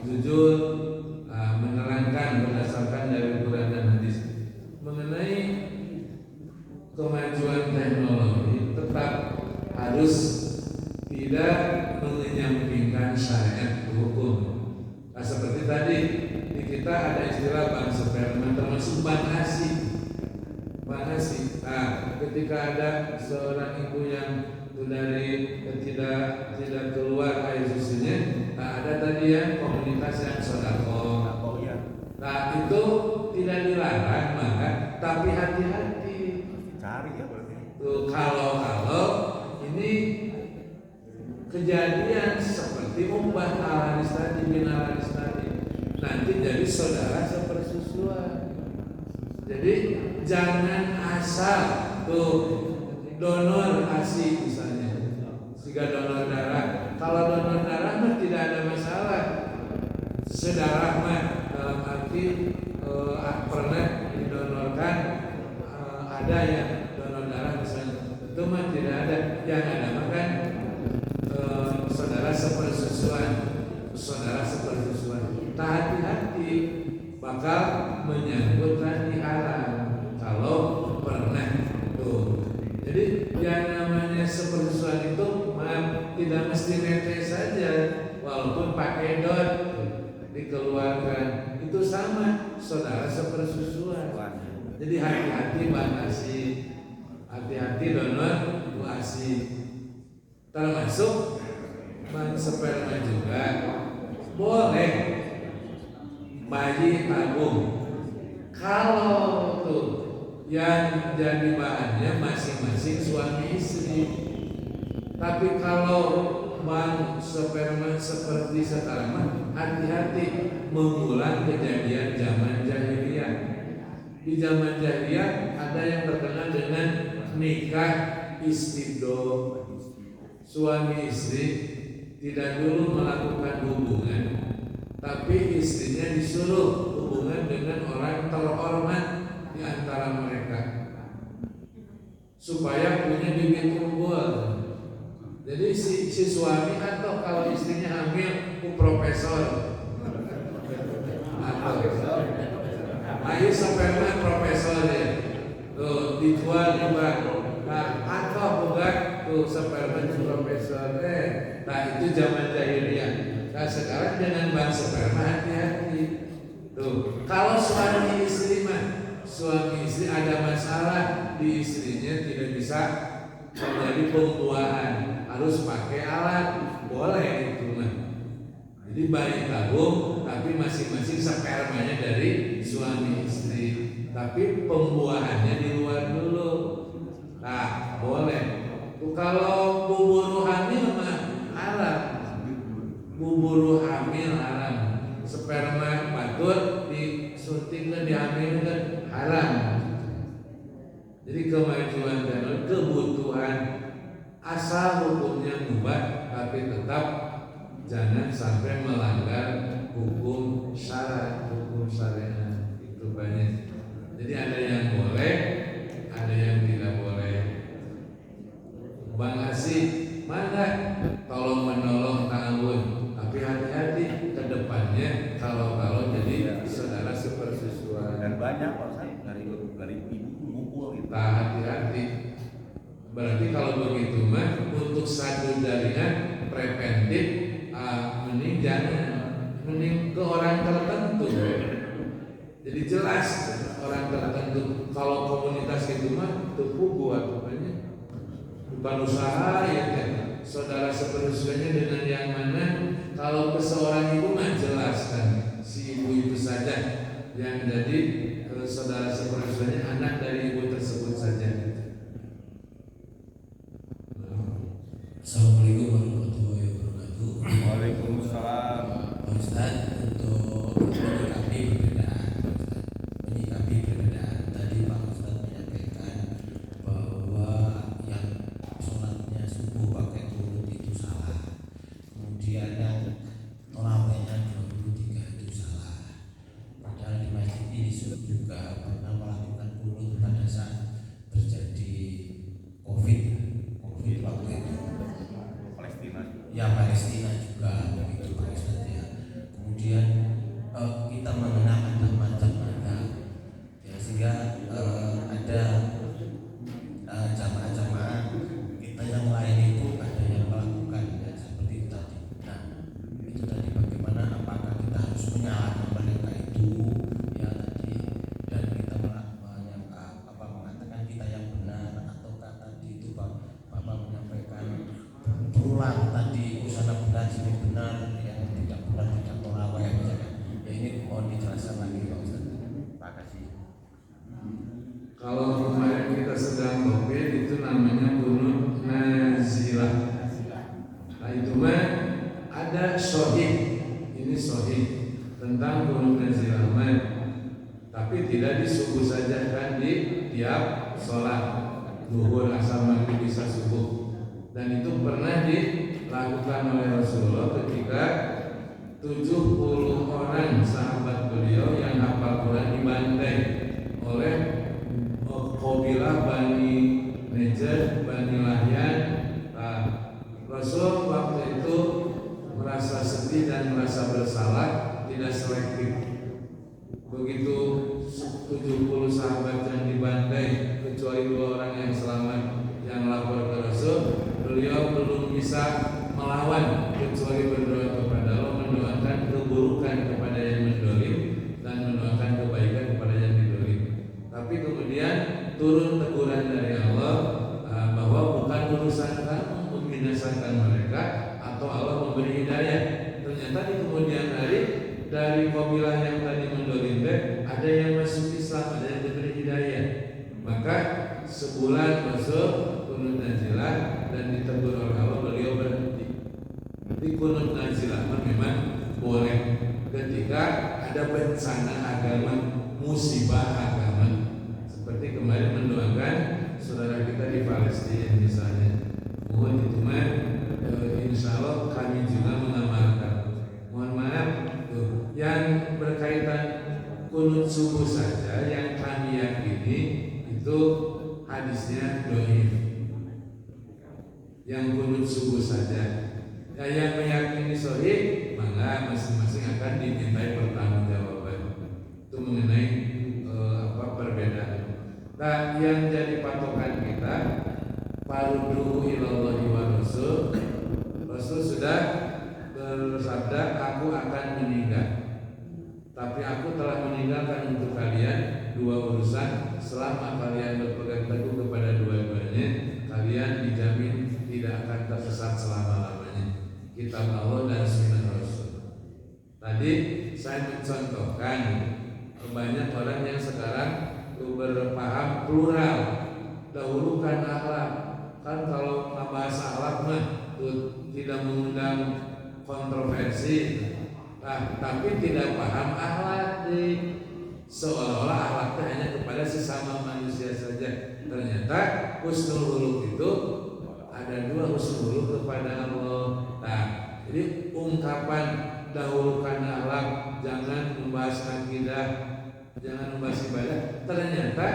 jujur menerangkan berdasarkan dari Quran dan hadis. Mengenai kemajuan teknologi tetap harus tidak menyampingkan syariat hukum. Nah, seperti tadi di kita ada istilah bank sperma, termasuk bank ASI. Bank ASI. Nah, ketika ada seorang ibu yang dari tidak keluar air susunya, nah ada tadi yang komunitas yang sodako. Nah itu tidak dilarang, maka tapi hati-hati. Cari ya berarti. Tuh kalau ini kejadian seperti Umbah al-Haris tadi, bin al-Haris tadi, nanti jadi saudara sepersusuan. Jadi jangan asal tuh donor ASI misalnya, jika donor darah. Kalau donor darah mah tidak ada masalah. Sedarah mah dalam arti pernah didonorkan, ada yang donor darah misalnya, itu mah tidak ada. Yang ada makan saudara sepersusuan, saudara sepersusuan. Hati-hati bakal menyangkut tadi haram kalau pernah tuh. Jadi yang namanya sepersusuan itu tidak mesti netes saja, walaupun pakai dot dikeluarkan itu sama saudara sepersusuan. Jadi hati-hati Mbak ASI, hati-hati donor Bu ASI. Termasuk bank sperma juga boleh bayi tabung kalau tuh yang jadi bahannya masing-masing suami istri. Tapi kalau bank sperma seperti sekarang, hati-hati mengulang kejadian zaman jahiliyah. Di zaman jahiliyah ada yang terkenal dengan nikah istibdo, suami istri tidak dulu melakukan hubungan, tapi istrinya disuruh hubungan dengan orang terhormat di antara mereka supaya punya bibit unggul. Jadi si suami atau kalau istrinya hamil profesor atau ayo sperma profesor ya tuh dijual di bank. Nah, atau bukan tuh sperma profesor nah itu zaman jahiliyah. Nah sekarang dengan bank sperma hati-hati tuh. Kalau suami istri ada masalah di istrinya tidak bisa terjadi pembuahan, harus pakai alat, boleh itu mah. Jadi bayi tabung tapi masing-masing spermanya dari suami istri, tapi pembuahannya di luar dulu. Nah, boleh. Kalau buburu hamil mah haram. Buburu hamil haram. Sperma batur disuntikkan dihamilkan haram. Jadi kemajuan dan kebutuhan asal hukumnya mubah, tapi tetap jangan sampai melanggar hukum syara, hukum syariat itu banyak. Jadi ada yang boleh, ada yang tidak boleh. Bang Asih, mana tolong menolong ta'awun, tapi hati-hati ke depannya kalau jadi saudara sepersusuan. Dan banyak orang dari ibu ngumpul gitu. Hati-hati. Berarti kalau begitu mah untuk satu jaringan preventif mending jangan, mending ke orang tertentu. Jadi jelas orang tertentu. Kalau komunitas itu mah tepu buat pokoknya bukan usaha ya kan. Saudara sepersusuannya dengan yang mana? Kalau ke seorang ibu mah jelas kan si ibu itu saja yang jadi saudara sepersusuannya anak dari ibu tersebut saja. Assalamualaikum warahmatullahi wabarakatuh. Waalaikumsalam. Pak Ustaz, untuk menyikapi perbedaan tadi Pak Ustaz menyampaikan bahwa yang sholatnya subuh pakai turut itu salah, kemudian yang tarawihnya 23 itu salah. Padahal di masjid ini juga pernah melakukan kunut pada saat terjadi COVID waktu itu. Ya Palestina juga begitu Pak Ustaz ya. Kemudian kita mengenal ada macam-macam ya, sehingga ada jamaah-jamaah kita yang lain itu ada yang melakukan ya, seperti itu tadi. Nah itu tadi bagaimana, apakah kita harus menyalahkan mereka itu ya tadi, dan kita mengatakan kita yang benar, ataukah tadi itu Bapak menyampaikan berulang tadi usana benar sini benar, yang tidak benar tidak tarawih misalnya. Ya ini mohon dijelaskan lagi Pak Ustaz. Terima kasih. Kalau kemarin kita sedang COVID itu namanya kunut nazilah. Nah itu mah ada sahih, ini sahih tentang kunut nazilah mah. Tapi tidak di subuh saja kan, di tiap sholat zuhur, asar, maghrib, isya, subuh. Dan itu pernah dilakukan oleh Rasulullah ketika 70 orang sahabat beliau yang hafal Quran dibantai oleh kabilah Bani Najjar, Bani Lahyan. Rasul waktu itu merasa sedih dan merasa bersalah, tidak selektif. Begitu 70 sahabat yang dibantai kecuali 2 orang yang selamat yang lapor ke Rasul, beliau belum bisa melawan kecuali berdoa kepada Allah, mendoakan keburukan kepada yang mendolim dan mendoakan kebaikan kepada yang didolim. Tapi kemudian turun teguran dari Allah bahwa bukan urusan kamu membinasakan mereka atau Allah memberi hidayah. Ternyata di kemudian hari dari kabilah yang tadi mendolim ada yang masuk Islam, ada yang diberi hidayah. Maka sebulan masuk kunut nazilah dan ditegur oleh Allah, beliau berhenti. Di kunut nazilah memang boleh ketika ada bencana agama, musibah agama, seperti kemarin mendoakan saudara kita di Palestina misalnya. Mohon itu mah insya Allah kami juga mengamalkan. Mohon maaf tuh, yang berkaitan kunut subuh saja yang kami yakini itu hadisnya dhaif. Yang kunut subuh saja. Ya, yang meyakini sahih maka masing-masing akan dimintai pertanggungjawaban. Itu mengenai perbedaan. Nah, yang jadi patokan kita farduhu ilallahi wa rasul. Rasul sudah bersabda, aku akan meninggal, tapi aku telah meninggalkan untuk kalian dua urusan. Selama kalian berpegang teguh kepada dua-duanya, kalian dijamin tidak akan tersesat selama-lamanya, kitab Allah dan sunnah Rasul. Tadi saya mencontohkan banyak orang yang sekarang berpaham plural, dahulukan akhlak. Kan kalau ngebahas akhlak mah tidak mengundang kontroversi. Nah, tapi tidak paham akhlak, seolah-olah akhlak itu hanya kepada sesama manusia saja. Ternyata husnul khuluq itu ada dua, husnul khuluq kepada Allah. Nah, jadi ungkapan dahulukan akhlak, jangan membahas akidah, jangan membahas ibadah. Ternyata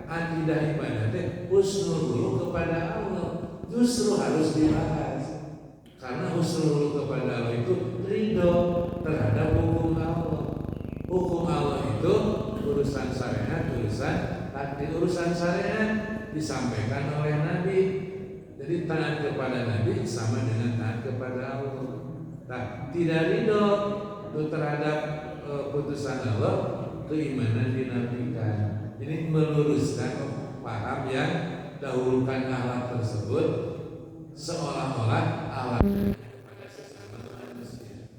akidah ibadah itu husnul khuluq kepada Allah justru harus dibahas. Karena husnul khuluq kepada Allah itu ridho terhadap hukum Allah. Hukum Allah itu urusan syariat, urusan syariat disampaikan oleh Nabi. Jadi taat kepada Nabi sama dengan taat kepada Allah. Nah, tidak ridho terhadap putusan Allah, keimanan dinafikan. Jadi meluruskan paham yang dahulukan akhlak tersebut seolah-olah akhlak kepada sesama manusia.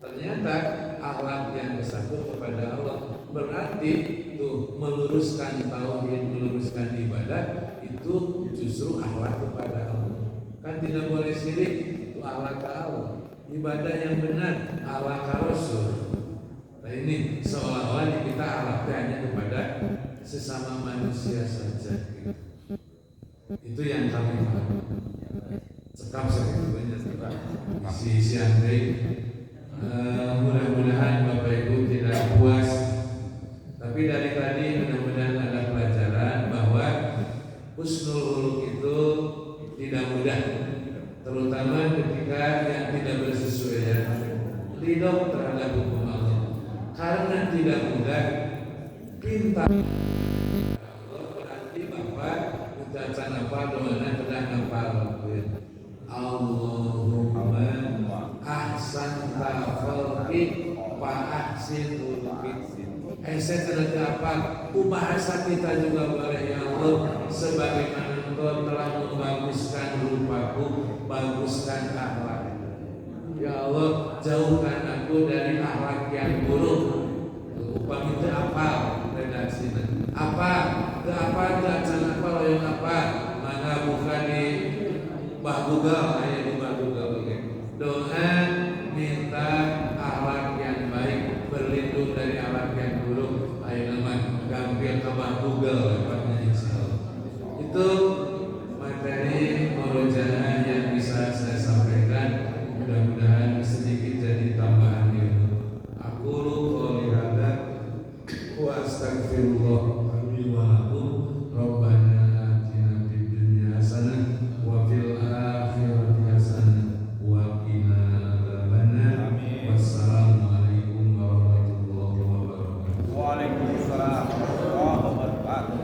Ternyata akhlak yang bersangkut kepada Allah berarti itu meluruskan tauhid, meluruskan ibadah, itu justru akhlak kepada Allah. Kan tidak boleh syirik, itu akhlak ke Allah. Ibadah yang benar akhlak ke Rasul. Nah, ini seolah-olah kita akhlaknya hanya kepada sesama manusia saja. Itu yang kami paham. Sekap sebetulnya si Andre. Mudah-mudahan Bapak Ibu tidak puas. Tapi dari tadi mudah-mudahan ada pelajaran bahwa husnul khuluq itu tidak mudah, terutama ketika yang tidak bersesuaian ridho terhadap hukum Allah. Karena tidak mudah, pintar berarti Bapak ucapan apa doanya sudah ngapal. Allahumma ahsan tafalki wa ahsin ulki. Saya tidak apa, bahasa kita juga boleh ya Allah, sebagaimana Engkau telah membaguskan rupaku, baguskan akhlak. Ya Allah, jauhkan aku dari akhlak yang buruk. Upami itu apa redaksinya? Apa acara apa yang apa? Mana bukan di Mbah Google, ayat di Mbah Google. Doa minta akhlak yang baik, berlindung dari akhlak yang buruk. Ayat nama gampil ke Mbah Google, insyaallah. Itu materi murojaah yang bisa saya sampaikan. Mudah-mudahan sedikit jadi tambahan ilmu. Aku qouli hadza wa astaghfirullah li wa lakum. Rabbana atina fid dunya hasanah wa fil akhirati hasanah wa qina adzabannar. Wassalamualaikum warahmatullahi wabarakatuh. Waalaikumsalam warahmatullahi wabarakatuh.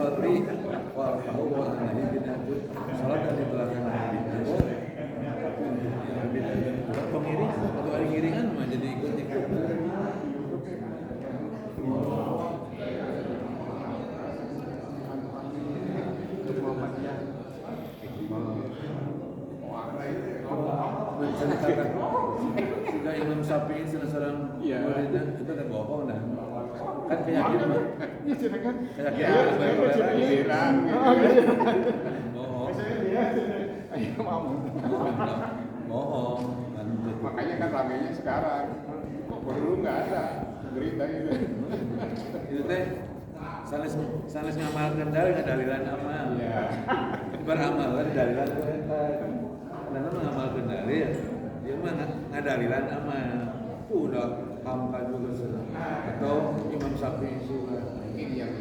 sholli warfa'u wa alaihi binatu salat dan di belakang Nabi. Pengiringan atau ada ngiringan mah jadi ikut menceritakan sudah Imam Syafi'i seorang muridnya itu kan bohong dah kan keyakinan keyakinan bohong Makanya kan ramenya sekarang. Kok dulu nggak ada berita itu. itu teh sanes ngamalkan dari ngadalilan amal beramal dari dalilan karena mengamalkan dari dia mah ngadalilan amal udah hamka juga sudah atau Imam Syafi'i juga Ini yang